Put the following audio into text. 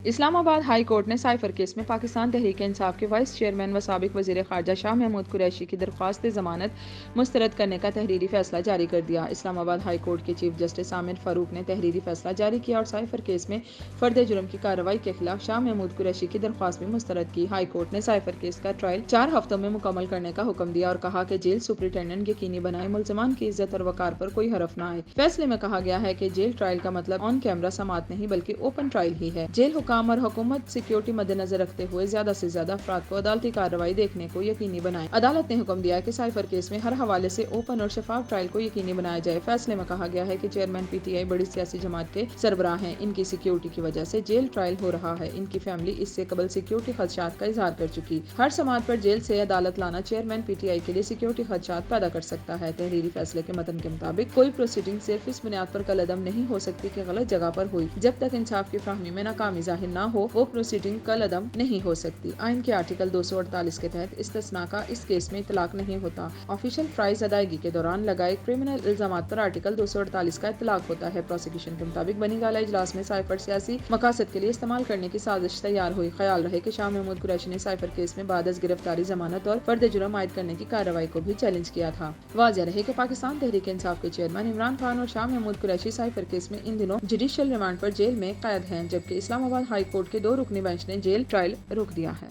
اسلام آباد high court نے cipher case میں پاکستان تحریک انصاف کے وائس چیئرمین و سابق وزیر خارجہ شاہ محمود قریشی کی درخواست ضمانت مسترد کرنے کا تحریری فیصلہ جاری کر دیا۔ اسلام آباد ہائی کورٹ کے چیف جسٹس عامر فاروق نے تحریری فیصلہ جاری کیا اور سائفر کیس میں فرد جرم کی کارروائی کے خلاف شاہ محمود قریشی کی درخواست بھی مسترد کی۔ ہائی کورٹ نے سائفر کیس کا ٹرائل 4 ہفتوں میں مکمل کرنے کا حکم دیا اور کہا کہ جیل سپرنٹینڈنٹ یقینی بنائے ملزمان کی عزت اور وقار پر کوئی حرف نہ آئے۔ فیصلے میں کہا گیا ہے کہ جیل ٹرائل کا مطلب آن کیمرہ سماعت نہیں بلکہ اوپن ٹرائل ہی ہے۔ جیل حکام اور حکومت سیکیورٹی مد نظر رکھتے ہوئے زیادہ سے زیادہ افراد کو عدالتی کارروائی دیکھنے کو یقینی بنائیں۔ عدالت نے حکم دیا کہ سائفر کیس میں ہر حوالے سے اوپن اور شفاف ٹرائل کو یقینی بنایا جائے۔ فیصلے میں کہا گیا ہے کہ چیئرمین پی ٹی آئی بڑی سیاسی جماعت کے سربراہ ہیں، ان کی سیکیورٹی کی وجہ سے جیل ٹرائل ہو رہا ہے۔ ان کی فیملی اس سے قبل سیکیورٹی خدشات کا اظہار کر چکی۔ ہر سماعت پر جیل سے عدالت لانا چیئرمین پی ٹی آئی کے لیے سیکیورٹی خدشات پیدا کر سکتا ہے۔ تحریری فیصلے کے متن کے مطابق کوئی پروسیڈنگ صرف اس بنیاد پر کالعدم نہیں ہو سکتی کہ غلط جگہ پر ہوئی۔ جب تک انصاف کی فراہمی میں ناکامی ظاہر نہ ہو وہ پروسیڈنگ کالعدم نہیں ہو سکتی۔ آئین کے آرٹیکل 248 کے تحت استثناء کا اس کیس میں اطلاق نہیں ہوتا۔ آفیشل فرائض ادائیگی کے دوران لگائے کرمنل الزامات پر آرٹیکل 248 کا اطلاق ہوتا ہے۔ پروسیکیوشن کے مطابق بنی گالہ اجلاس میں سائفر سیاسی مقاصد کے لیے استعمال کرنے کی سازش تیار ہوئی۔ خیال رہے کہ شاہ محمود قریشی نے سائفر کیس میں بعد از گرفتاری ضمانت اور فرد جرم عائد کرنے کی کارروائی کو بھی چیلنج کیا تھا۔ واضح رہے کہ پاکستان تحریک انصاف کے چیئرمین عمران خان اور شاہ محمود قریشی سائفر کیس میں ان دنوں جوڈیشل ریمانڈ پر جیل میں قید ہیں، جبکہ اسلام آباد ہائی کورٹ کے 2 رکنی بینچ نے جیل ٹرائل روک دیا ہے۔